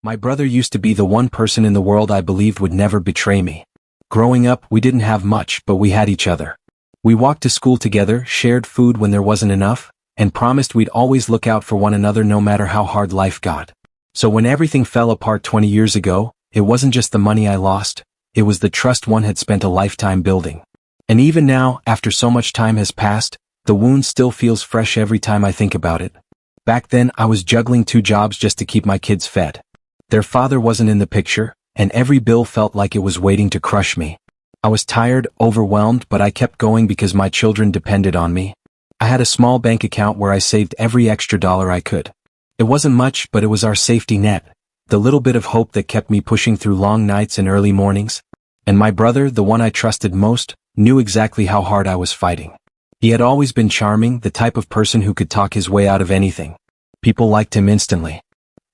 My brother used to be the one person in the world I believed would never betray me. Growing up, we didn't have much, but we had each other. We walked to school together, shared food when there wasn't enough, and promised we'd always look out for one another no matter how hard life got. So when everything fell apart 20 years ago, it wasn't just the money I lost, it was the trust one had spent a lifetime building. And even now, after so much time has passed, the wound still feels fresh every time I think about it. Back then, I was juggling 2 jobs just to keep my kids fed. Their father wasn't in the picture, and every bill felt like it was waiting to crush me. I was tired, overwhelmed, but I kept going because my children depended on me. I had a small bank account where I saved every extra dollar I could. It wasn't much, but it was our safety net, the little bit of hope that kept me pushing through long nights and early mornings. And my brother, the one I trusted most, knew exactly how hard I was fighting. He had always been charming, the type of person who could talk his way out of anything. People liked him instantly.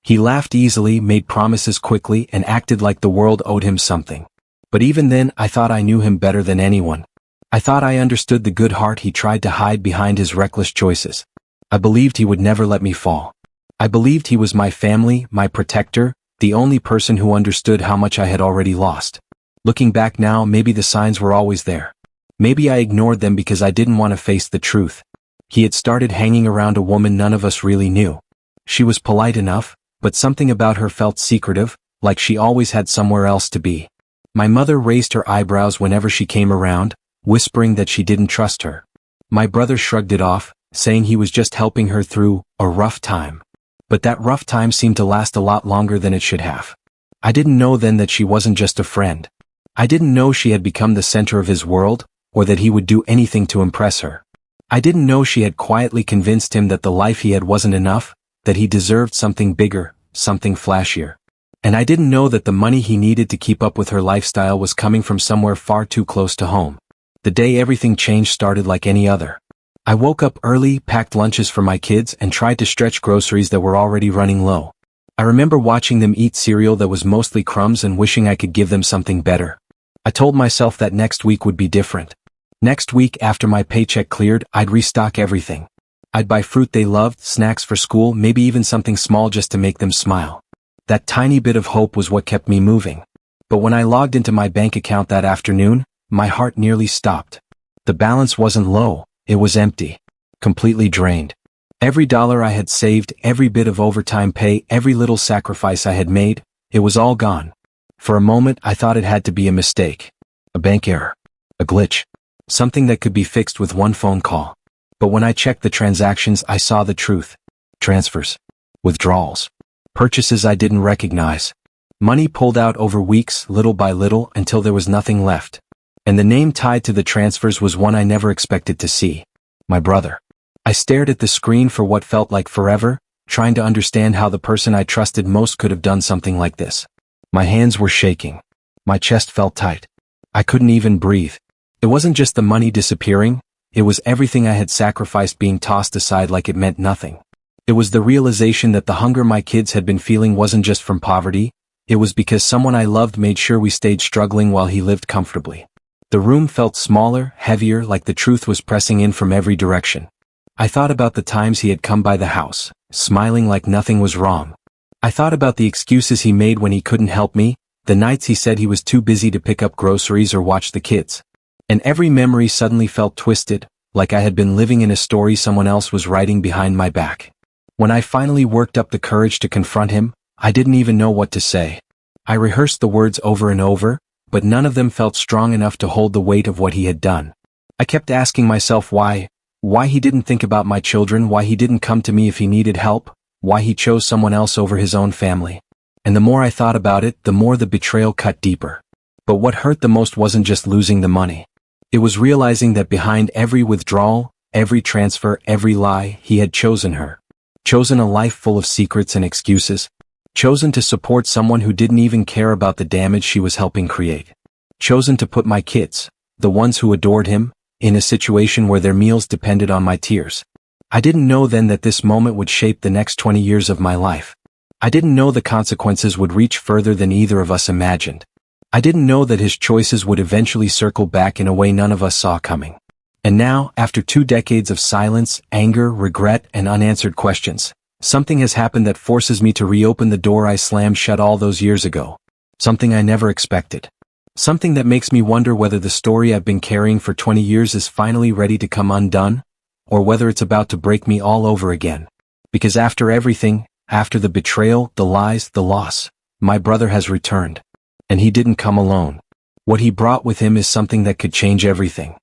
He laughed easily, made promises quickly, and acted like the world owed him something. But even then, I thought I knew him better than anyone. I thought I understood the good heart he tried to hide behind his reckless choices. I believed he would never let me fall. I believed he was my family, my protector, the only person who understood how much I had already lost. Looking back now, maybe the signs were always there. Maybe I ignored them because I didn't want to face the truth. He had started hanging around a woman none of us really knew. She was polite enough, but something about her felt secretive, like she always had somewhere else to be. My mother raised her eyebrows whenever she came around, whispering that she didn't trust her. My brother shrugged it off, saying he was just helping her through a rough time. But that rough time seemed to last a lot longer than it should have. I didn't know then that she wasn't just a friend. I didn't know she had become the center of his world, or that he would do anything to impress her. I didn't know she had quietly convinced him that the life he had wasn't enough, that he deserved something bigger, something flashier. And I didn't know that the money he needed to keep up with her lifestyle was coming from somewhere far too close to home. The day everything changed started like any other. I woke up early, packed lunches for my kids, and tried to stretch groceries that were already running low. I remember watching them eat cereal that was mostly crumbs and wishing I could give them something better. I told myself that next week would be different. Next week, after my paycheck cleared, I'd restock everything. I'd buy fruit they loved, snacks for school, maybe even something small just to make them smile. That tiny bit of hope was what kept me moving. But when I logged into my bank account that afternoon, my heart nearly stopped. The balance wasn't low, it was empty. Completely drained. Every dollar I had saved, every bit of overtime pay, every little sacrifice I had made, it was all gone. For a moment, I thought it had to be a mistake. A bank error. A glitch. Something that could be fixed with one phone call. But when I checked the transactions, I saw the truth. Transfers. Withdrawals. Purchases I didn't recognize. Money pulled out over weeks, little by little, until there was nothing left. And the name tied to the transfers was one I never expected to see. My brother. I stared at the screen for what felt like forever, trying to understand how the person I trusted most could have done something like this. My hands were shaking. My chest felt tight. I couldn't even breathe. It wasn't just the money disappearing, it was everything I had sacrificed being tossed aside like it meant nothing. It was the realization that the hunger my kids had been feeling wasn't just from poverty, it was because someone I loved made sure we stayed struggling while he lived comfortably. The room felt smaller, heavier, like the truth was pressing in from every direction. I thought about the times he had come by the house, smiling like nothing was wrong. I thought about the excuses he made when he couldn't help me, the nights he said he was too busy to pick up groceries or watch the kids. And every memory suddenly felt twisted, like I had been living in a story someone else was writing behind my back. When I finally worked up the courage to confront him, I didn't even know what to say. I rehearsed the words over and over, but none of them felt strong enough to hold the weight of what he had done. I kept asking myself why he didn't think about my children, why he didn't come to me if he needed help, why he chose someone else over his own family. And the more I thought about it, the more the betrayal cut deeper. But what hurt the most wasn't just losing the money. It was realizing that behind every withdrawal, every transfer, every lie, he had chosen her. Chosen a life full of secrets and excuses. Chosen to support someone who didn't even care about the damage she was helping create. Chosen to put my kids, the ones who adored him, in a situation where their meals depended on my tears. I didn't know then that this moment would shape the next 20 years of my life. I didn't know the consequences would reach further than either of us imagined. I didn't know that his choices would eventually circle back in a way none of us saw coming. And now, after 2 decades of silence, anger, regret, and unanswered questions, Something has happened that forces me to reopen the door I slammed shut all those years ago. Something I never expected. Something that makes me wonder whether the story I've been carrying for 20 years is finally ready to come undone, or whether it's about to break me all over again. Because after everything, after the betrayal, the lies, the loss, my brother has returned. And he didn't come alone. What he brought with him is something that could change everything.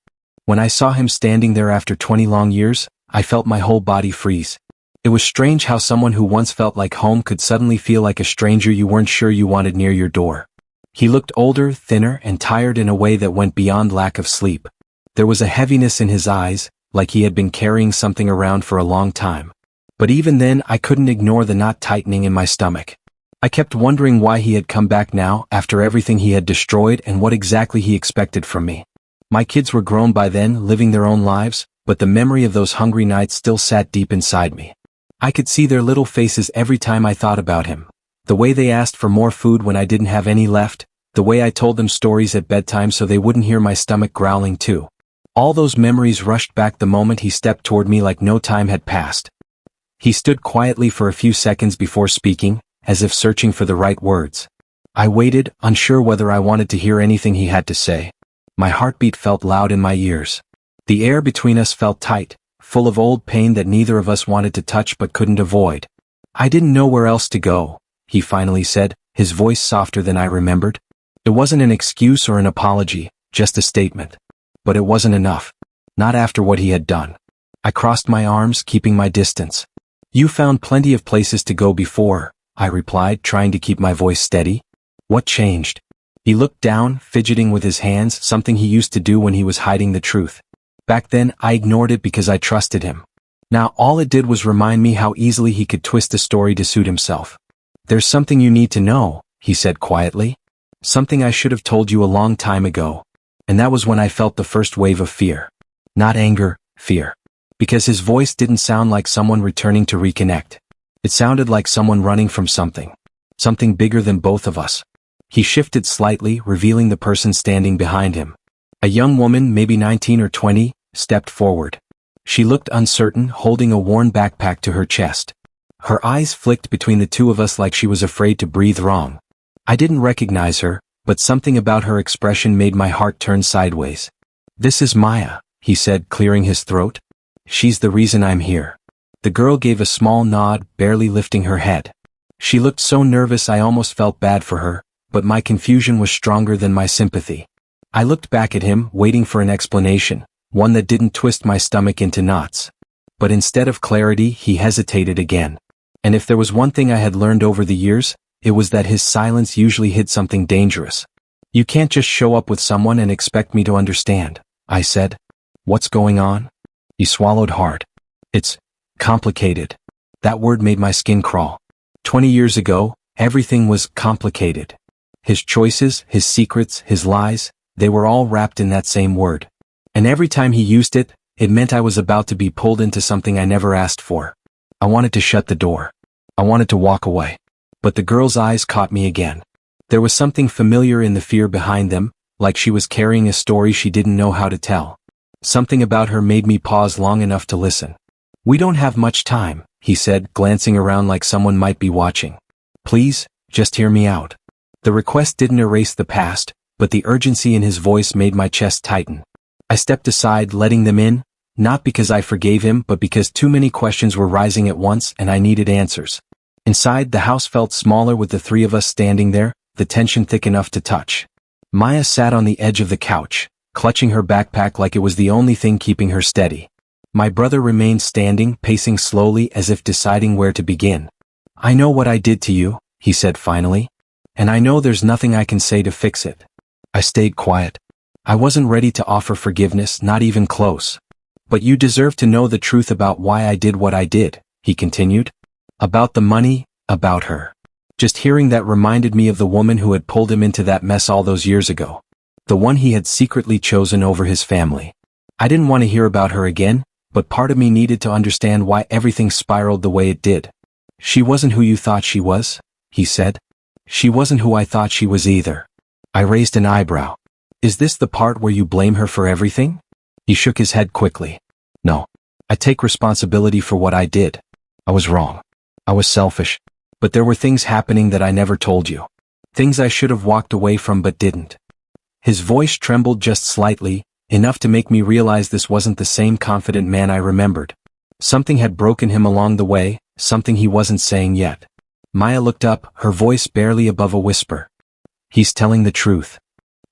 When I saw him standing there after 20 long years, I felt my whole body freeze. It was strange how someone who once felt like home could suddenly feel like a stranger you weren't sure you wanted near your door. He looked older, thinner, and tired in a way that went beyond lack of sleep. There was a heaviness in his eyes, like he had been carrying something around for a long time. But even then, I couldn't ignore the knot tightening in my stomach. I kept wondering why he had come back now, after everything he had destroyed, and what exactly he expected from me. My kids were grown by then, living their own lives, but the memory of those hungry nights still sat deep inside me. I could see their little faces every time I thought about him. The way they asked for more food when I didn't have any left, the way I told them stories at bedtime so they wouldn't hear my stomach growling too. All those memories rushed back the moment he stepped toward me like no time had passed. He stood quietly for a few seconds before speaking, as if searching for the right words. I waited, unsure whether I wanted to hear anything he had to say. My heartbeat felt loud in my ears. The air between us felt tight, full of old pain that neither of us wanted to touch but couldn't avoid. I didn't know where else to go, he finally said, his voice softer than I remembered. It wasn't an excuse or an apology, just a statement. But it wasn't enough. Not after what he had done. I crossed my arms, keeping my distance. You found plenty of places to go before, I replied, trying to keep my voice steady. What changed? He looked down, fidgeting with his hands, something he used to do when he was hiding the truth. Back then, I ignored it because I trusted him. Now all it did was remind me how easily he could twist a story to suit himself. There's something you need to know, he said quietly. Something I should have told you a long time ago. And that was when I felt the first wave of fear. Not anger, fear. Because his voice didn't sound like someone returning to reconnect. It sounded like someone running from something. Something bigger than both of us. He shifted slightly, revealing the person standing behind him. A young woman, maybe 19 or 20, stepped forward. She looked uncertain, holding a worn backpack to her chest. Her eyes flicked between the two of us like she was afraid to breathe wrong. I didn't recognize her, but something about her expression made my heart turn sideways. This is Maya, he said, clearing his throat. She's the reason I'm here. The girl gave a small nod, barely lifting her head. She looked so nervous I almost felt bad for her, but my confusion was stronger than my sympathy. I looked back at him, waiting for an explanation, one that didn't twist my stomach into knots. But instead of clarity, he hesitated again. And if there was one thing I had learned over the years, it was that his silence usually hid something dangerous. You can't just show up with someone and expect me to understand, I said. What's going on? He swallowed hard. It's complicated. That word made my skin crawl. 20 years ago, everything was complicated. His choices, his secrets, his lies, they were all wrapped in that same word. And every time he used it, it meant I was about to be pulled into something I never asked for. I wanted to shut the door. I wanted to walk away. But the girl's eyes caught me again. There was something familiar in the fear behind them, like she was carrying a story she didn't know how to tell. Something about her made me pause long enough to listen. We don't have much time, he said, glancing around like someone might be watching. Please, just hear me out. The request didn't erase the past, but the urgency in his voice made my chest tighten. I stepped aside, letting them in, not because I forgave him, but because too many questions were rising at once and I needed answers. Inside, the house felt smaller with the three of us standing there, the tension thick enough to touch. Maya sat on the edge of the couch, clutching her backpack like it was the only thing keeping her steady. My brother remained standing, pacing slowly as if deciding where to begin. I know what I did to you, he said finally. And I know there's nothing I can say to fix it. I stayed quiet. I wasn't ready to offer forgiveness, not even close. But you deserve to know the truth about why I did what I did, he continued. About the money, about her. Just hearing that reminded me of the woman who had pulled him into that mess all those years ago. The one he had secretly chosen over his family. I didn't want to hear about her again, but part of me needed to understand why everything spiraled the way it did. She wasn't who you thought she was, he said. She wasn't who I thought she was either. I raised an eyebrow. Is this the part where you blame her for everything? He shook his head quickly. No. I take responsibility for what I did. I was wrong. I was selfish. But there were things happening that I never told you. Things I should have walked away from but didn't. His voice trembled just slightly, enough to make me realize this wasn't the same confident man I remembered. Something had broken him along the way, something he wasn't saying yet. Maya looked up, her voice barely above a whisper. He's telling the truth.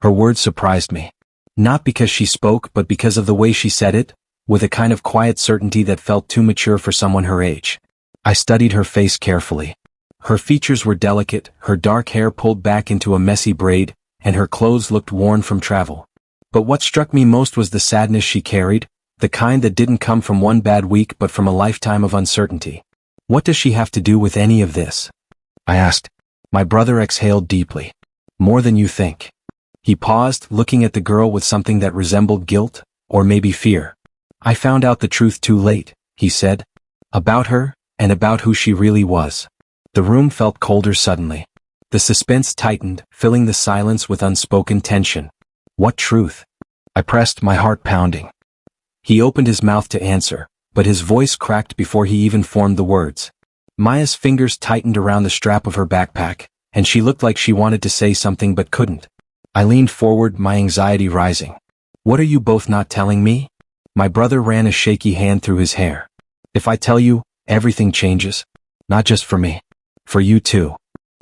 Her words surprised me. Not because she spoke, but because of the way she said it, with a kind of quiet certainty that felt too mature for someone her age. I studied her face carefully. Her features were delicate, her dark hair pulled back into a messy braid, and her clothes looked worn from travel. But what struck me most was the sadness she carried, the kind that didn't come from one bad week but from a lifetime of uncertainty. What does she have to do with any of this? I asked. My brother exhaled deeply. More than you think. He paused, looking at the girl with something that resembled guilt, or maybe fear. I found out the truth too late, he said. About her, and about who she really was. The room felt colder suddenly. The suspense tightened, filling the silence with unspoken tension. What truth? I pressed, my heart pounding. He opened his mouth to answer, but his voice cracked before he even formed the words. Maya's fingers tightened around the strap of her backpack, and she looked like she wanted to say something but couldn't. I leaned forward, my anxiety rising. What are you both not telling me? My brother ran a shaky hand through his hair. If I tell you, everything changes. Not just for me. For you too.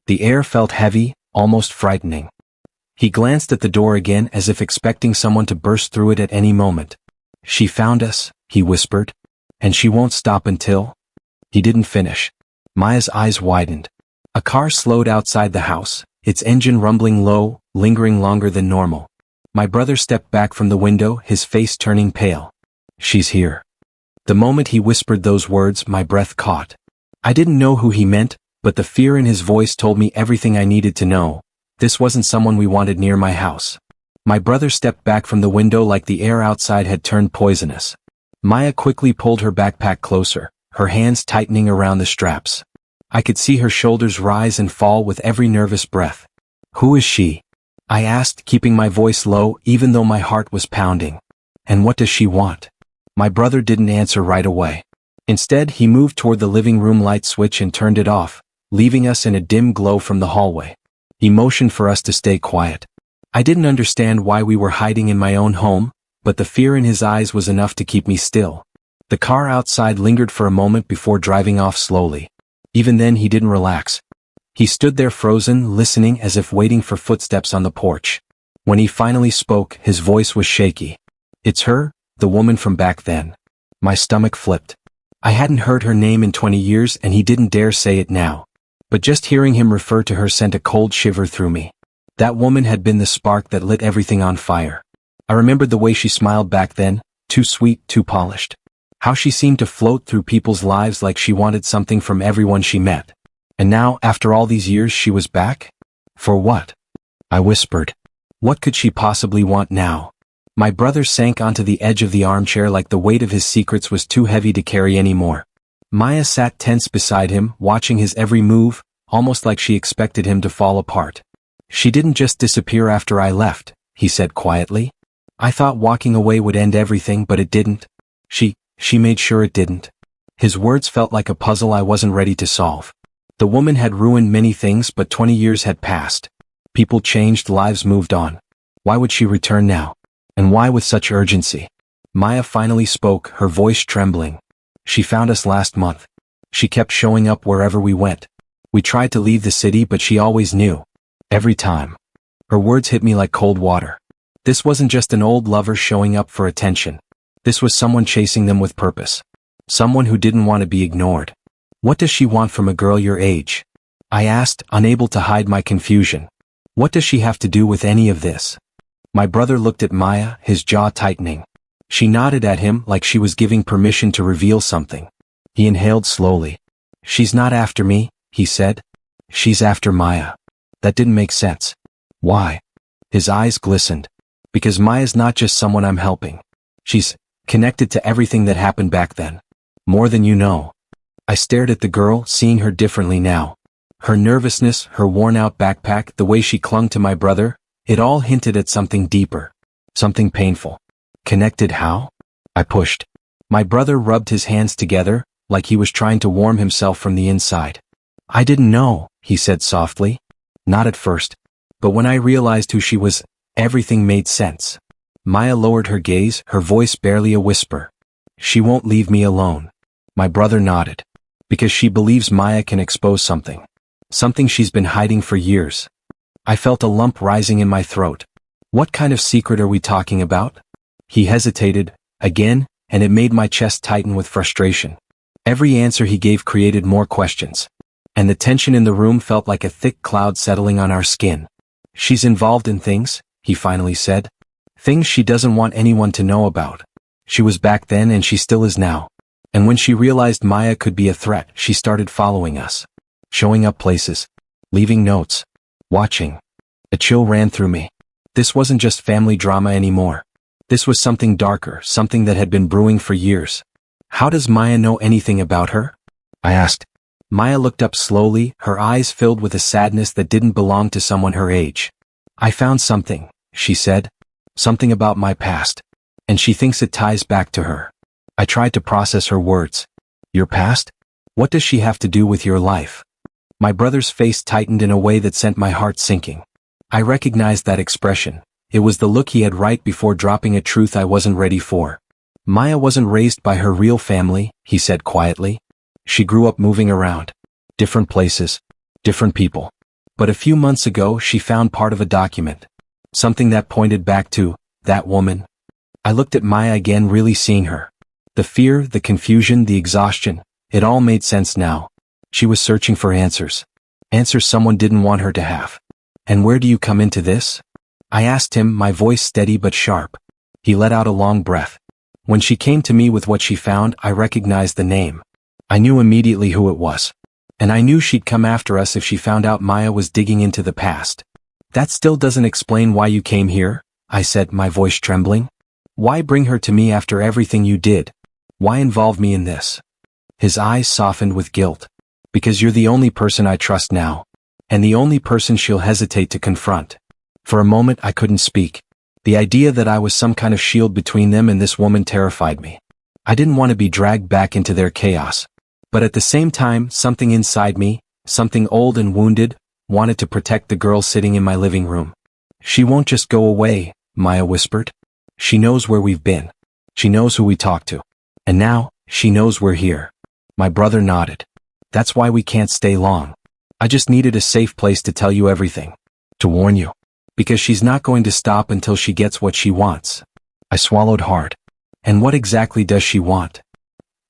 The air felt heavy, almost frightening. He glanced at the door again as if expecting someone to burst through it at any moment. She found us, he whispered. And she won't stop until... He didn't finish. Maya's eyes widened. A car slowed outside the house, its engine rumbling low, lingering longer than normal. My brother stepped back from the window, his face turning pale. She's here. The moment he whispered those words, my breath caught. I didn't know who he meant, but the fear in his voice told me everything I needed to know. This wasn't someone we wanted near my house. My brother stepped back from the window like the air outside had turned poisonous. Maya quickly pulled her backpack closer, her hands tightening around the straps. I could see her shoulders rise and fall with every nervous breath. Who is she? I asked, keeping my voice low even though my heart was pounding. And what does she want? My brother didn't answer right away. Instead, he moved toward the living room light switch and turned it off, leaving us in a dim glow from the hallway. He motioned for us to stay quiet. I didn't understand why we were hiding in my own home, but the fear in his eyes was enough to keep me still. The car outside lingered for a moment before driving off slowly. Even then he didn't relax. He stood there frozen, listening as if waiting for footsteps on the porch. When he finally spoke, his voice was shaky. It's her, the woman from back then. My stomach flipped. I hadn't heard her name in 20 years and he didn't dare say it now. But just hearing him refer to her sent a cold shiver through me. That woman had been the spark that lit everything on fire. I remembered the way she smiled back then, too sweet, too polished. How she seemed to float through people's lives like she wanted something from everyone she met. And now, after all these years, she was back? For what? I whispered. What could she possibly want now? My brother sank onto the edge of the armchair like the weight of his secrets was too heavy to carry anymore. Maya sat tense beside him, watching his every move, almost like she expected him to fall apart. She didn't just disappear after I left, he said quietly. I thought walking away would end everything, but it didn't. She made sure it didn't. His words felt like a puzzle I wasn't ready to solve. The woman had ruined many things, but 20 years had passed. People changed, lives moved on. Why would she return now? And why with such urgency? Maya finally spoke, her voice trembling. She found us last month. She kept showing up wherever we went. We tried to leave the city, but she always knew. Every time. Her words hit me like cold water. This wasn't just an old lover showing up for attention. This was someone chasing them with purpose. Someone who didn't want to be ignored. What does she want from a girl your age? I asked, unable to hide my confusion. What does she have to do with any of this? My brother looked at Maya, his jaw tightening. She nodded at him like she was giving permission to reveal something. He inhaled slowly. She's not after me, he said. She's after Maya. That didn't make sense. Why? His eyes glistened. Because Maya's not just someone I'm helping. She's connected to everything that happened back then. More than you know. I stared at the girl, seeing her differently now. Her nervousness, her worn-out backpack, the way she clung to my brother, it all hinted at something deeper. Something painful. Connected how? I pushed. My brother rubbed his hands together, like he was trying to warm himself from the inside. I didn't know, he said softly. Not at first. But when I realized who she was, everything made sense. Maya lowered her gaze, her voice barely a whisper. She won't leave me alone. My brother nodded. Because she believes Maya can expose something. Something she's been hiding for years. I felt a lump rising in my throat. What kind of secret are we talking about? He hesitated, again, and it made my chest tighten with frustration. Every answer he gave created more questions. And the tension in the room felt like a thick cloud settling on our skin. She's involved in things, he finally said. Things she doesn't want anyone to know about. She was back then and she still is now. And when she realized Maya could be a threat, she started following us. Showing up places. Leaving notes. Watching. A chill ran through me. This wasn't just family drama anymore. This was something darker, something that had been brewing for years. How does Maya know anything about her? I asked. Maya looked up slowly, her eyes filled with a sadness that didn't belong to someone her age. I found something, she said. Something about my past. And she thinks it ties back to her. I tried to process her words. Your past? What does she have to do with your life? My brother's face tightened in a way that sent my heart sinking. I recognized that expression. It was the look he had right before dropping a truth I wasn't ready for. Maya wasn't raised by her real family, he said quietly. She grew up moving around. Different places. Different people. But a few months ago she found part of a document. Something that pointed back to that woman. I looked at Maya again, really seeing her. The fear, the confusion, the exhaustion, it all made sense now. She was searching for answers. Answers someone didn't want her to have. And where do you come into this? I asked him, my voice steady but sharp. He let out a long breath. When she came to me with what she found, I recognized the name. I knew immediately who it was. And I knew she'd come after us if she found out Maya was digging into the past. That still doesn't explain why you came here, I said, my voice trembling. Why bring her to me after everything you did? Why involve me in this? His eyes softened with guilt. Because you're the only person I trust now. And the only person she'll hesitate to confront. For a moment I couldn't speak. The idea that I was some kind of shield between them and this woman terrified me. I didn't want to be dragged back into their chaos. But at the same time, something inside me, something old and wounded, wanted to protect the girl sitting in my living room. She won't just go away, Maya whispered. She knows where we've been. She knows who we talked to. And now, she knows we're here. My brother nodded. That's why we can't stay long. I just needed a safe place to tell you everything. To warn you. Because she's not going to stop until she gets what she wants. I swallowed hard. And what exactly does she want?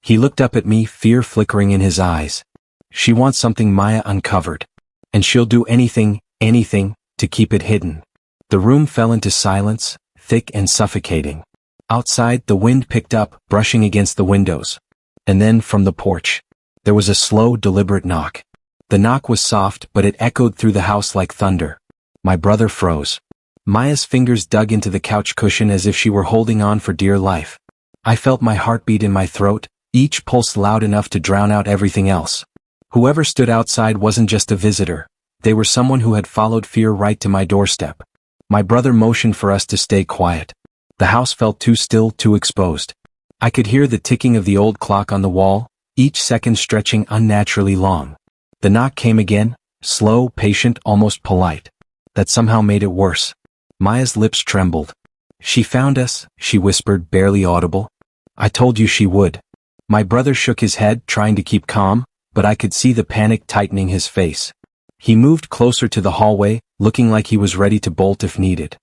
He looked up at me, fear flickering in his eyes. She wants something Maya uncovered. And she'll do anything, to keep it hidden. The room fell into silence, thick and suffocating. Outside, the wind picked up, brushing against the windows. And then, from the porch, there was a slow, deliberate knock. The knock was soft, but it echoed through the house like thunder. My brother froze. Maya's fingers dug into the couch cushion as if she were holding on for dear life. I felt my heartbeat in my throat, each pulse loud enough to drown out everything else. Whoever stood outside wasn't just a visitor. They were someone who had followed fear right to my doorstep. My brother motioned for us to stay quiet. The house felt too still, too exposed. I could hear the ticking of the old clock on the wall, each second stretching unnaturally long. The knock came again, slow, patient, almost polite. That somehow made it worse. Maya's lips trembled. She found us, she whispered, barely audible. I told you she would. My brother shook his head, trying to keep calm, but I could see the panic tightening his face. He moved closer to the hallway, looking like he was ready to bolt if needed.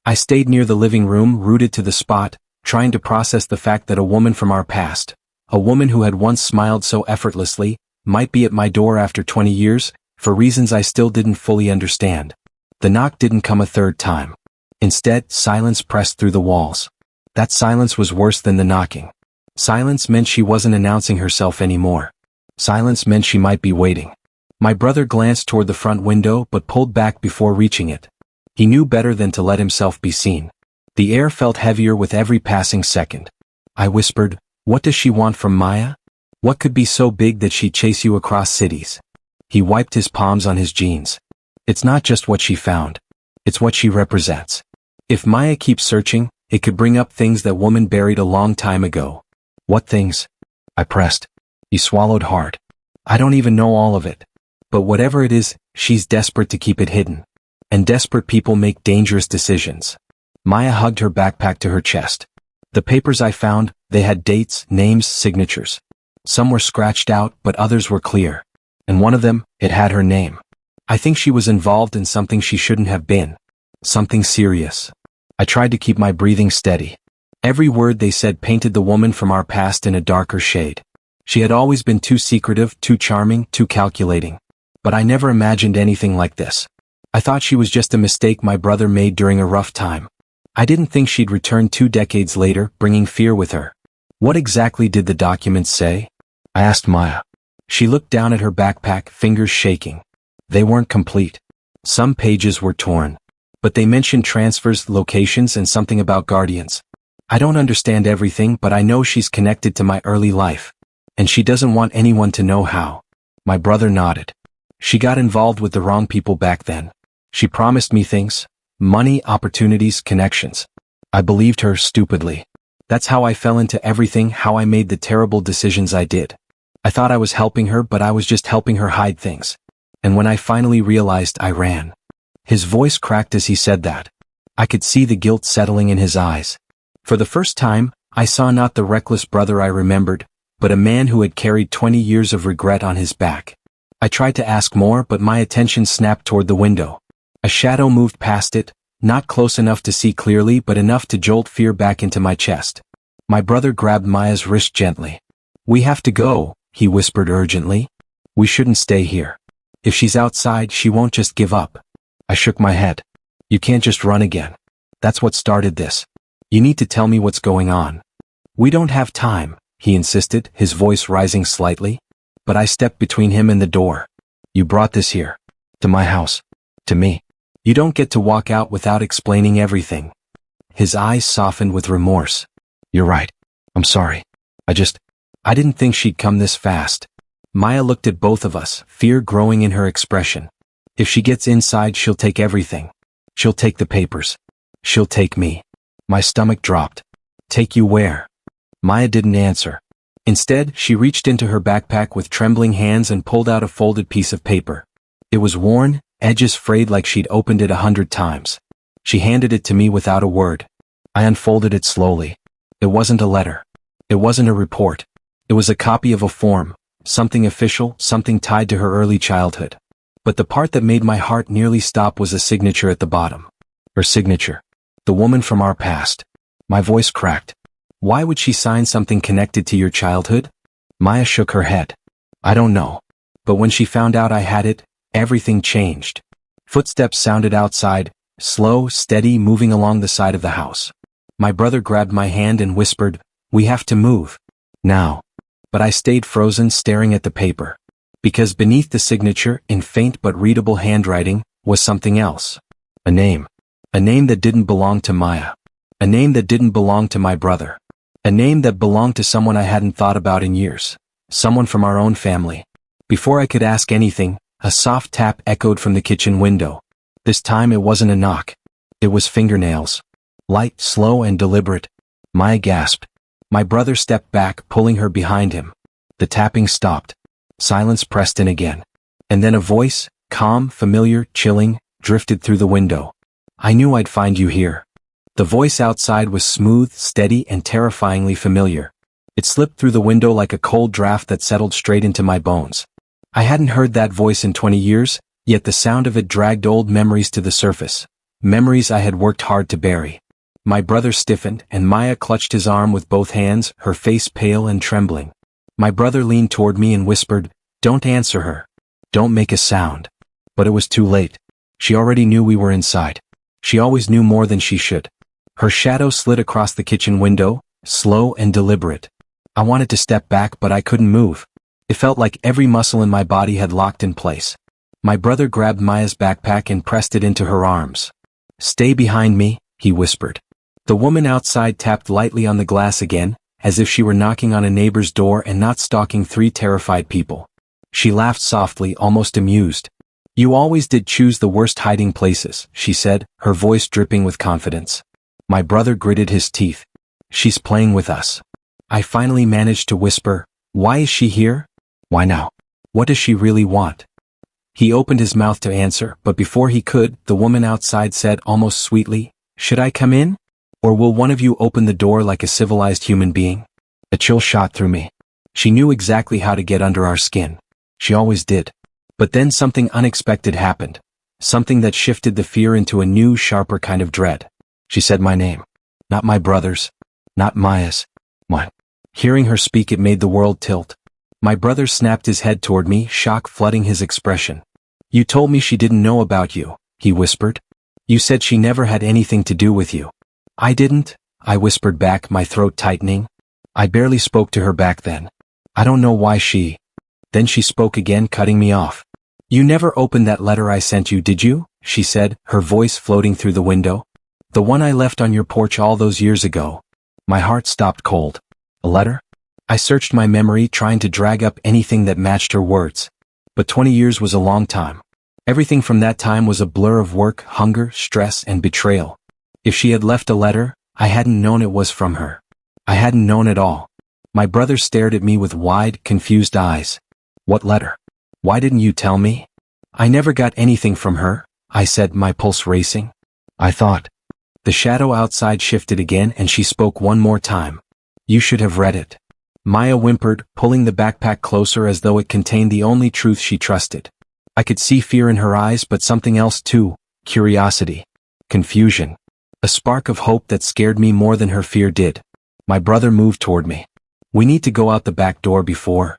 I stayed near the living room, rooted to the spot, trying to process the fact that a woman from our past, a woman who had once smiled so effortlessly, might be at my door after 20 years, for reasons I still didn't fully understand. The knock didn't come a third time. Instead, silence pressed through the walls. That silence was worse than the knocking. Silence meant she wasn't announcing herself anymore. Silence meant she might be waiting. My brother glanced toward the front window but pulled back before reaching it. He knew better than to let himself be seen. The air felt heavier with every passing second. I whispered, "What does she want from Maya? What could be so big that she'd chase you across cities?" He wiped his palms on his jeans. "It's not just what she found. It's what she represents. If Maya keeps searching, it could bring up things that woman buried a long time ago." "What things?" I pressed. He swallowed hard. I don't even know all of it. But whatever it is, she's desperate to keep it hidden. And desperate people make dangerous decisions. Maya hugged her backpack to her chest. The papers I found, they had dates, names, signatures. Some were scratched out, but others were clear. And one of them, it had her name. I think she was involved in something she shouldn't have been. Something serious. I tried to keep my breathing steady. Every word they said painted the woman from our past in a darker shade. She had always been too secretive, too charming, too calculating. But I never imagined anything like this. I thought she was just a mistake my brother made during a rough time. I didn't think she'd return 2 decades later, bringing fear with her. What exactly did the documents say? I asked Maya. She looked down at her backpack, fingers shaking. They weren't complete. Some pages were torn. But they mentioned transfers, locations, and something about guardians. I don't understand everything, but I know she's connected to my early life. And she doesn't want anyone to know how. My brother nodded. She got involved with the wrong people back then. She promised me things. Money, opportunities, connections. I believed her stupidly. That's how I fell into everything, how I made the terrible decisions I did. I thought I was helping her, but I was just helping her hide things. And when I finally realized, I ran. His voice cracked as he said that. I could see the guilt settling in his eyes. For the first time, I saw not the reckless brother I remembered, but a man who had carried 20 years of regret on his back. I tried to ask more, but my attention snapped toward the window. A shadow moved past it, not close enough to see clearly but enough to jolt fear back into my chest. My brother grabbed Maya's wrist gently. "We have to go," he whispered urgently. "We shouldn't stay here. If she's outside, she won't just give up." I shook my head. "You can't just run again. That's what started this. You need to tell me what's going on." "We don't have time," he insisted, his voice rising slightly. But I stepped between him and the door. "You brought this here. To my house. To me. You don't get to walk out without explaining everything." His eyes softened with remorse. "You're right. I'm sorry. I didn't think she'd come this fast." Maya looked at both of us, fear growing in her expression. "If she gets inside, she'll take everything. She'll take the papers. She'll take me." My stomach dropped. "Take you where?" Maya didn't answer. Instead, she reached into her backpack with trembling hands and pulled out a folded piece of paper. It was worn, edges frayed like she'd opened it 100 times. She handed it to me without a word. I unfolded it slowly. It wasn't a letter. It wasn't a report. It was a copy of a form, something official, something tied to her early childhood. But the part that made my heart nearly stop was a signature at the bottom. Her signature. The woman from our past. My voice cracked. "Why would she sign something connected to your childhood?" Maya shook her head. "I don't know. But when she found out I had it, everything changed." Footsteps sounded outside, slow, steady, moving along the side of the house. My brother grabbed my hand and whispered, "We have to move. Now." But I stayed frozen, staring at the paper. Because beneath the signature, in faint but readable handwriting, was something else. A name. A name that didn't belong to Maya. A name that didn't belong to my brother. A name that belonged to someone I hadn't thought about in years. Someone from our own family. Before I could ask anything, a soft tap echoed from the kitchen window. This time it wasn't a knock. It was fingernails. Light, slow, and deliberate. Maya gasped. My brother stepped back, pulling her behind him. The tapping stopped. Silence pressed in again. And then a voice, calm, familiar, chilling, drifted through the window. "I knew I'd find you here." The voice outside was smooth, steady, and terrifyingly familiar. It slipped through the window like a cold draft that settled straight into my bones. I hadn't heard that voice in 20 years, yet the sound of it dragged old memories to the surface. Memories I had worked hard to bury. My brother stiffened, and Maya clutched his arm with both hands, her face pale and trembling. My brother leaned toward me and whispered, "Don't answer her. Don't make a sound." But it was too late. She already knew we were inside. She always knew more than she should. Her shadow slid across the kitchen window, slow and deliberate. I wanted to step back, but I couldn't move. It felt like every muscle in my body had locked in place. My brother grabbed Maya's backpack and pressed it into her arms. "Stay behind me," he whispered. The woman outside tapped lightly on the glass again, as if she were knocking on a neighbor's door and not stalking 3 terrified people. She laughed softly, almost amused. "You always did choose the worst hiding places," she said, her voice dripping with confidence. My brother gritted his teeth. "She's playing with us." I finally managed to whisper, Why is she here? Why now? What does she really want? He opened his mouth to answer, but before he could, the woman outside said almost sweetly, "Should I come in? Or will one of you open the door like a civilized human being?" A chill shot through me. She knew exactly how to get under our skin. She always did. But then something unexpected happened. Something that shifted the fear into a new, sharper kind of dread. She said my name. Not my brother's. Not Maya's. Mine. Hearing her speak, it made the world tilt. My brother snapped his head toward me, shock flooding his expression. "You told me she didn't know about you," he whispered. "You said she never had anything to do with you." "I didn't," I whispered back, my throat tightening. I barely spoke to her back then. I don't know why she... Then she spoke again, cutting me off. "You never opened that letter I sent you, did you?" she said, her voice floating through the window. "The one I left on your porch all those years ago." My heart stopped cold. A letter? I searched my memory, trying to drag up anything that matched her words. But 20 years was a long time. Everything from that time was a blur of work, hunger, stress, and betrayal. If she had left a letter, I hadn't known it was from her. I hadn't known at all. My brother stared at me with wide, confused eyes. "What letter? Why didn't you tell me?" "I never got anything from her," I said, my pulse racing. "I thought." The shadow outside shifted again and she spoke one more time. "You should have read it." Maya whimpered, pulling the backpack closer as though it contained the only truth she trusted. I could see fear in her eyes, but something else too. Curiosity. Confusion. A spark of hope that scared me more than her fear did. My brother moved toward me. "We need to go out the back door before..."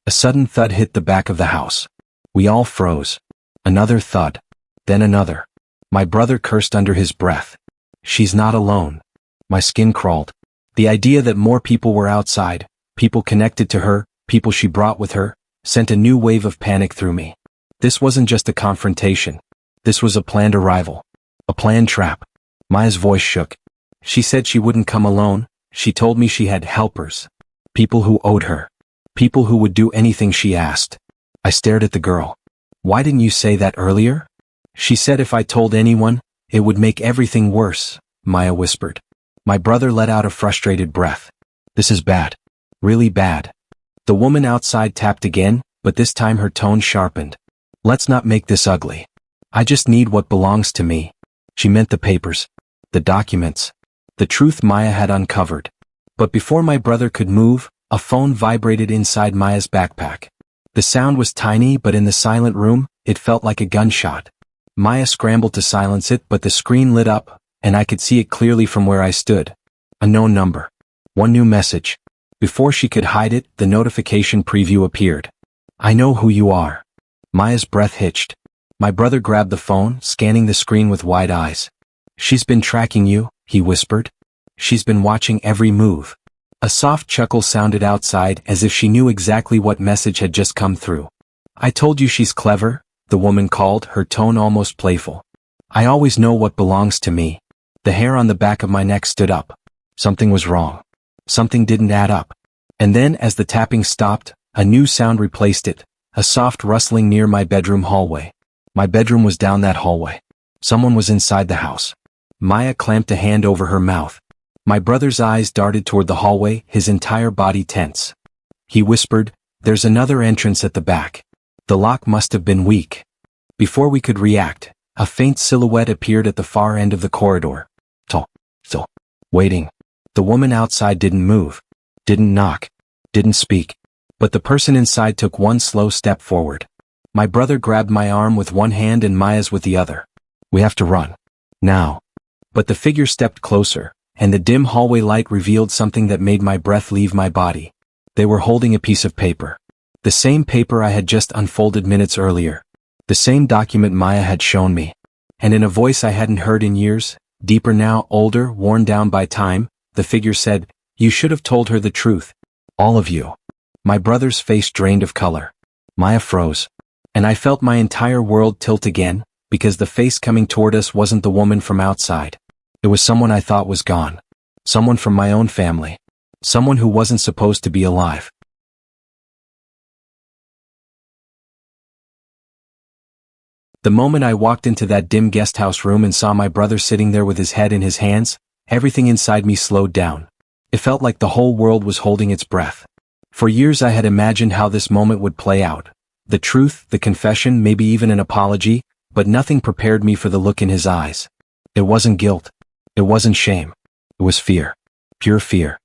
A sudden thud hit the back of the house. We all froze. Another thud. Then another. My brother cursed under his breath. "She's not alone." My skin crawled. The idea that more people were outside, people connected to her, people she brought with her, sent a new wave of panic through me. This wasn't just a confrontation. This was a planned arrival. A planned trap. Maya's voice shook. "She said she wouldn't come alone. She told me she had helpers. People who owed her. People who would do anything she asked." I stared at the girl. "Why didn't you say that earlier?" "She said if I told anyone, it would make everything worse," Maya whispered. My brother let out a frustrated breath. "This is bad. Really bad." The woman outside tapped again, but this time her tone sharpened. "Let's not make this ugly. I just need what belongs to me." She meant the papers. The documents. The truth Maya had uncovered. But before my brother could move, a phone vibrated inside Maya's backpack. The sound was tiny, but in the silent room, it felt like a gunshot. Maya scrambled to silence it, but the screen lit up, and I could see it clearly from where I stood. A known number. One new message. Before she could hide it, the notification preview appeared. "I know who you are." Maya's breath hitched. My brother grabbed the phone, scanning the screen with wide eyes. "She's been tracking you," he whispered. "She's been watching every move." A soft chuckle sounded outside, as if she knew exactly what message had just come through. "I told you she's clever," the woman called, her tone almost playful. "I always know what belongs to me." The hair on the back of my neck stood up. Something was wrong. Something didn't add up. And then, as the tapping stopped, a new sound replaced it, a soft rustling near my bedroom hallway. My bedroom was down that hallway. Someone was inside the house. Maya clamped a hand over her mouth. My brother's eyes darted toward the hallway, his entire body tense. He whispered, "There's another entrance at the back. The lock must have been weak." Before we could react, a faint silhouette appeared at the far end of the corridor. Waiting. The woman outside didn't move, didn't knock, didn't speak. But the person inside took one slow step forward. My brother grabbed my arm with one hand and Maya's with the other. "We have to run. Now." But the figure stepped closer, and the dim hallway light revealed something that made my breath leave my body. They were holding a piece of paper. The same paper I had just unfolded minutes earlier. The same document Maya had shown me. And in a voice I hadn't heard in years, deeper now, older, worn down by time, the figure said, "You should have told her the truth. All of you." My brother's face drained of color. Maya froze. And I felt my entire world tilt again, because the face coming toward us wasn't the woman from outside. It was someone I thought was gone. Someone from my own family. Someone who wasn't supposed to be alive. The moment I walked into that dim guesthouse room and saw my brother sitting there with his head in his hands, everything inside me slowed down. It felt like the whole world was holding its breath. For years I had imagined how this moment would play out. The truth, the confession, maybe even an apology, but nothing prepared me for the look in his eyes. It wasn't guilt. It wasn't shame. It was fear. Pure fear.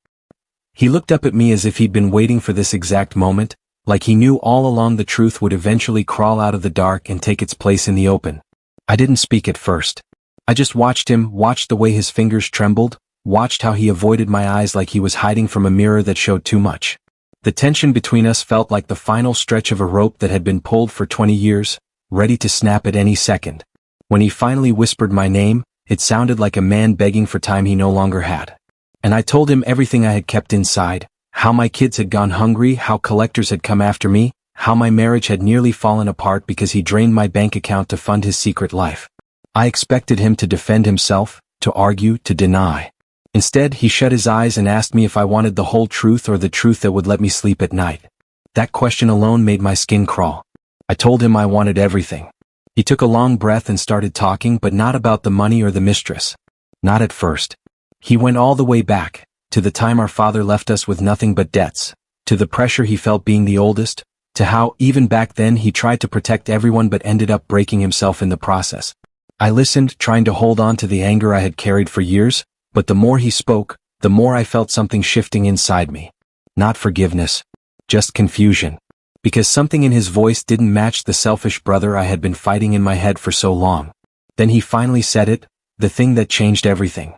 He looked up at me as if he'd been waiting for this exact moment, like he knew all along the truth would eventually crawl out of the dark and take its place in the open. I didn't speak at first. I just watched him, watched the way his fingers trembled, watched how he avoided my eyes like he was hiding from a mirror that showed too much. The tension between us felt like the final stretch of a rope that had been pulled for 20 years, ready to snap at any second. When he finally whispered my name, it sounded like a man begging for time he no longer had. And I told him everything I had kept inside, how my kids had gone hungry, how collectors had come after me, how my marriage had nearly fallen apart because he drained my bank account to fund his secret life. I expected him to defend himself, to argue, to deny. Instead, he shut his eyes and asked me if I wanted the whole truth or the truth that would let me sleep at night. That question alone made my skin crawl. I told him I wanted everything. He took a long breath and started talking, but not about the money or the mistress. Not at first. He went all the way back, to the time our father left us with nothing but debts, to the pressure he felt being the oldest, to how, even back then, he tried to protect everyone but ended up breaking himself in the process. I listened, trying to hold on to the anger I had carried for years, but the more he spoke, the more I felt something shifting inside me. Not forgiveness. Just confusion. Because something in his voice didn't match the selfish brother I had been fighting in my head for so long. Then he finally said it, the thing that changed everything.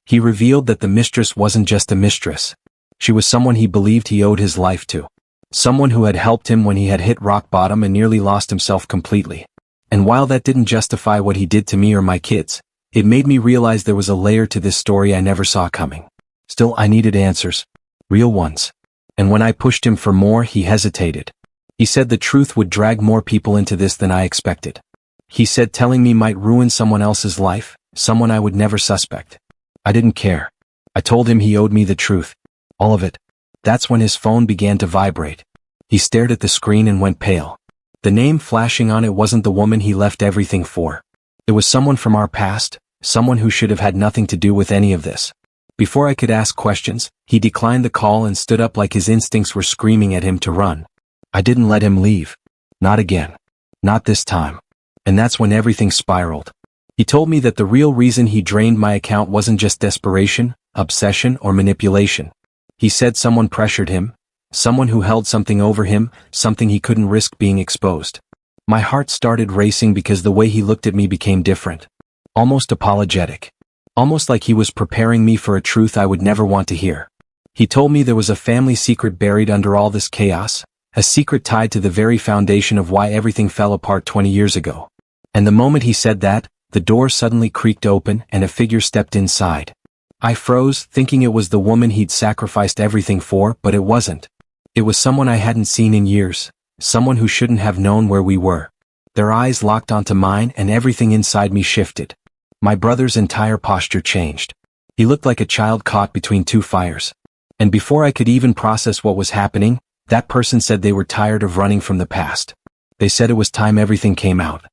He revealed that the mistress wasn't just a mistress. She was someone he believed he owed his life to. Someone who had helped him when he had hit rock bottom and nearly lost himself completely. And while that didn't justify what he did to me or my kids, it made me realize there was a layer to this story I never saw coming. Still, I needed answers. Real ones. And when I pushed him for more, he hesitated. He said the truth would drag more people into this than I expected. He said telling me might ruin someone else's life, someone I would never suspect. I didn't care. I told him he owed me the truth. All of it. That's when his phone began to vibrate. He stared at the screen and went pale. The name flashing on it wasn't the woman he left everything for. It was someone from our past, someone who should have had nothing to do with any of this. Before I could ask questions, he declined the call and stood up like his instincts were screaming at him to run. I didn't let him leave. Not again. Not this time. And that's when everything spiraled. He told me that the real reason he drained my account wasn't just desperation, obsession, or manipulation. He said someone pressured him, someone who held something over him, something he couldn't risk being exposed. My heart started racing because the way he looked at me became different. Almost apologetic. Almost like he was preparing me for a truth I would never want to hear. He told me there was a family secret buried under all this chaos, a secret tied to the very foundation of why everything fell apart 20 years ago. And the moment he said that, the door suddenly creaked open and a figure stepped inside. I froze, thinking it was the woman he'd sacrificed everything for, but it wasn't. It was someone I hadn't seen in years, someone who shouldn't have known where we were. Their eyes locked onto mine and everything inside me shifted. My brother's entire posture changed. He looked like a child caught between two fires. And before I could even process what was happening, that person said they were tired of running from the past. They said it was time everything came out.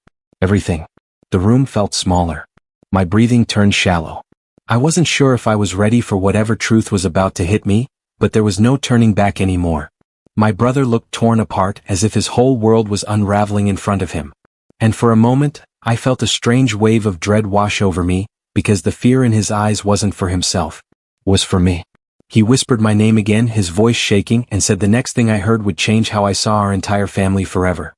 Everything. The room felt smaller. My breathing turned shallow. I wasn't sure if I was ready for whatever truth was about to hit me, but there was no turning back anymore. My brother looked torn apart as if his whole world was unraveling in front of him. And for a moment, I felt a strange wave of dread wash over me, because the fear in his eyes wasn't for himself. It was for me. He whispered my name again, his voice shaking, and said the next thing I heard would change how I saw our entire family forever.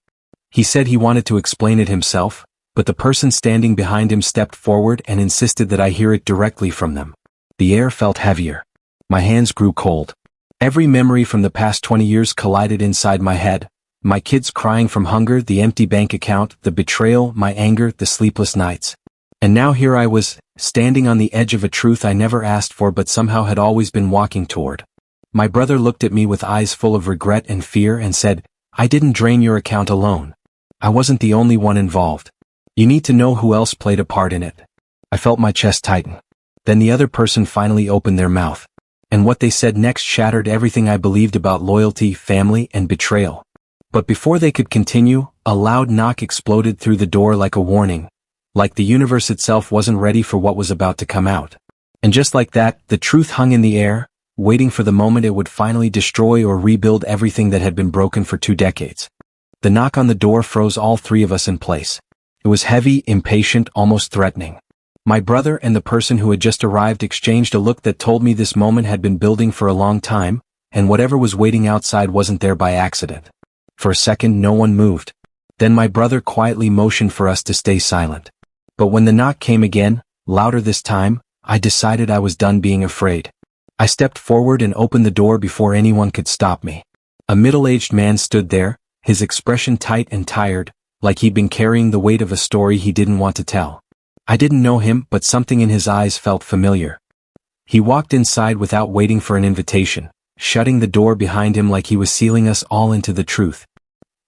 He said he wanted to explain it himself, but the person standing behind him stepped forward and insisted that I hear it directly from them. The air felt heavier. My hands grew cold. Every memory from the past 20 years collided inside my head. My kids crying from hunger, the empty bank account, the betrayal, my anger, the sleepless nights. And now here I was, standing on the edge of a truth I never asked for but somehow had always been walking toward. My brother looked at me with eyes full of regret and fear and said, "I didn't drain your account alone. I wasn't the only one involved. You need to know who else played a part in it." I felt my chest tighten. Then the other person finally opened their mouth. And what they said next shattered everything I believed about loyalty, family, and betrayal. But before they could continue, a loud knock exploded through the door like a warning. Like the universe itself wasn't ready for what was about to come out. And just like that, the truth hung in the air, waiting for the moment it would finally destroy or rebuild everything that had been broken for 2 decades. The knock on the door froze all 3 of us in place. It was heavy, impatient, almost threatening. My brother and the person who had just arrived exchanged a look that told me this moment had been building for a long time, and whatever was waiting outside wasn't there by accident. For a second, no one moved. Then my brother quietly motioned for us to stay silent. But when the knock came again, louder this time, I decided I was done being afraid. I stepped forward and opened the door before anyone could stop me. A middle-aged man stood there, his expression tight and tired, like he'd been carrying the weight of a story he didn't want to tell. I didn't know him, but something in his eyes felt familiar. He walked inside without waiting for an invitation, shutting the door behind him like he was sealing us all into the truth.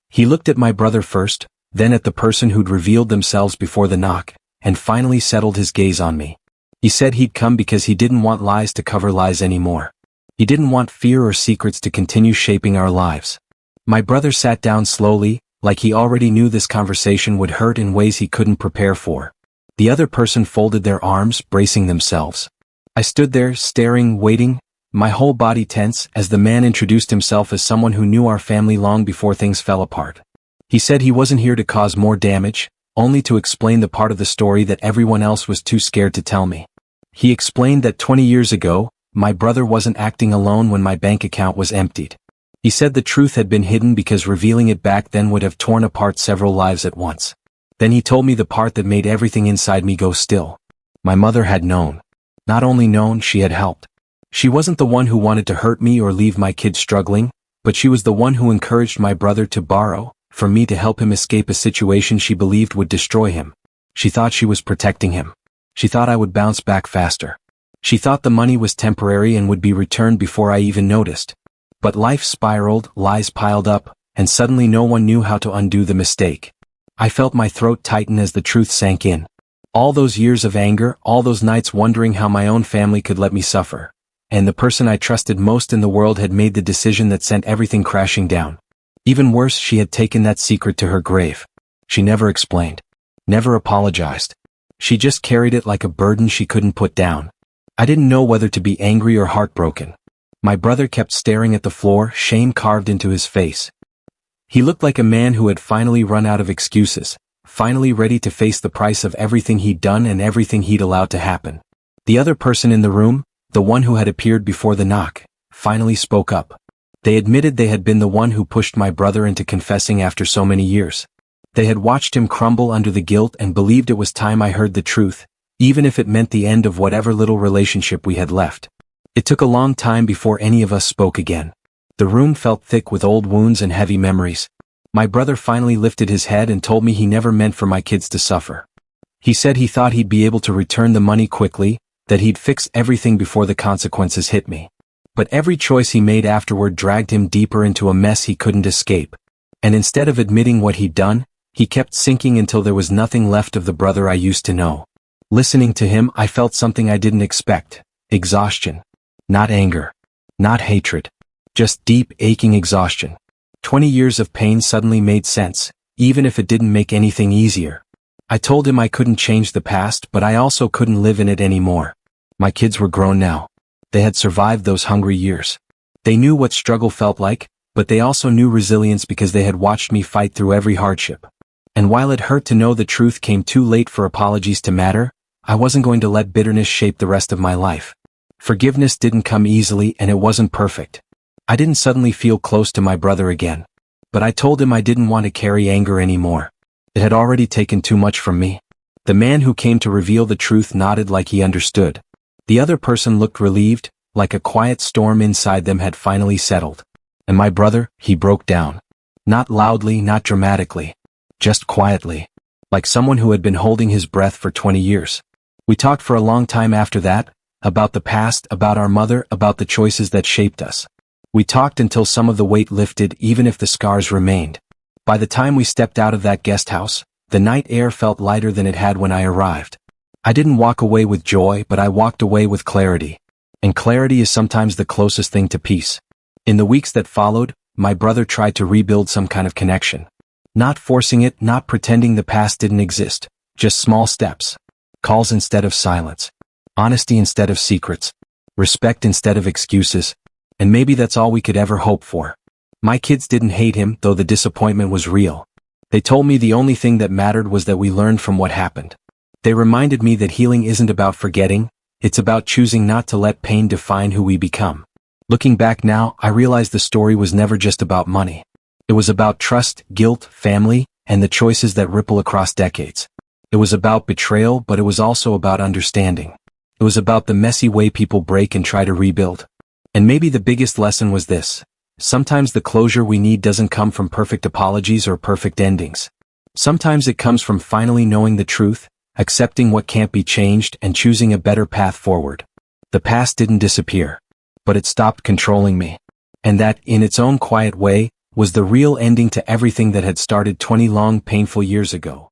He looked at my brother first, then at the person who'd revealed themselves before the knock, and finally settled his gaze on me. He said he'd come because he didn't want lies to cover lies anymore. He didn't want fear or secrets to continue shaping our lives. My brother sat down slowly, like he already knew this conversation would hurt in ways he couldn't prepare for. The other person folded their arms, bracing themselves. I stood there, staring, waiting, my whole body tense, as the man introduced himself as someone who knew our family long before things fell apart. He said he wasn't here to cause more damage, only to explain the part of the story that everyone else was too scared to tell me. He explained that 20 years ago, my brother wasn't acting alone when my bank account was emptied. He said the truth had been hidden because revealing it back then would have torn apart several lives at once. Then he told me the part that made everything inside me go still. My mother had known. Not only known, she had helped. She wasn't the one who wanted to hurt me or leave my kids struggling, but she was the one who encouraged my brother to borrow, for me to help him escape a situation she believed would destroy him. She thought she was protecting him. She thought I would bounce back faster. She thought the money was temporary and would be returned before I even noticed. But life spiraled, lies piled up, and suddenly no one knew how to undo the mistake. I felt my throat tighten as the truth sank in. All those years of anger, all those nights wondering how my own family could let me suffer. And the person I trusted most in the world had made the decision that sent everything crashing down. Even worse, she had taken that secret to her grave. She never explained. Never apologized. She just carried it like a burden she couldn't put down. I didn't know whether to be angry or heartbroken. My brother kept staring at the floor, shame carved into his face. He looked like a man who had finally run out of excuses, finally ready to face the price of everything he'd done and everything he'd allowed to happen. The other person in the room, the one who had appeared before the knock, finally spoke up. They admitted they had been the one who pushed my brother into confessing after so many years. They had watched him crumble under the guilt and believed it was time I heard the truth, even if it meant the end of whatever little relationship we had left. It took a long time before any of us spoke again. The room felt thick with old wounds and heavy memories. My brother finally lifted his head and told me he never meant for my kids to suffer. He said he thought he'd be able to return the money quickly, that he'd fix everything before the consequences hit me. But every choice he made afterward dragged him deeper into a mess he couldn't escape. And instead of admitting what he'd done, he kept sinking until there was nothing left of the brother I used to know. Listening to him, I felt something I didn't expect. Exhaustion. Not anger. Not hatred. Just deep, aching exhaustion. 20 years of pain suddenly made sense, even if it didn't make anything easier. I told him I couldn't change the past, but I also couldn't live in it anymore. My kids were grown now. They had survived those hungry years. They knew what struggle felt like, but they also knew resilience because they had watched me fight through every hardship. And while it hurt to know the truth came too late for apologies to matter, I wasn't going to let bitterness shape the rest of my life. Forgiveness didn't come easily and it wasn't perfect. I didn't suddenly feel close to my brother again. But I told him I didn't want to carry anger anymore. It had already taken too much from me. The man who came to reveal the truth nodded like he understood. The other person looked relieved, like a quiet storm inside them had finally settled. And my brother, he broke down. Not loudly, not dramatically. Just quietly. Like someone who had been holding his breath for 20 years. We talked for a long time after that, about the past, about our mother, about the choices that shaped us. We talked until some of the weight lifted, even if the scars remained. By the time we stepped out of that guest house, the night air felt lighter than it had when I arrived. I didn't walk away with joy, but I walked away with clarity. And clarity is sometimes the closest thing to peace. In the weeks that followed, my brother tried to rebuild some kind of connection. Not forcing it, not pretending the past didn't exist. Just small steps. Calls instead of silence. Honesty instead of secrets. respect instead of excuses, and maybe that's all we could ever hope for. My kids didn't hate him, though the disappointment was real. They told me the only thing that mattered was that we learned from what happened. They reminded me that healing isn't about forgetting, it's about choosing not to let pain define who we become. Looking back now, I realize the story was never just about money. It was about trust, guilt, family, and the choices that ripple across decades. It was about betrayal, but it was also about understanding. It was about the messy way people break and try to rebuild. And maybe the biggest lesson was this: sometimes the closure we need doesn't come from perfect apologies or perfect endings. Sometimes it comes from finally knowing the truth, accepting what can't be changed, and choosing a better path forward. The past didn't disappear, but it stopped controlling me. And that, in its own quiet way, was the real ending to everything that had started 20 long painful years ago.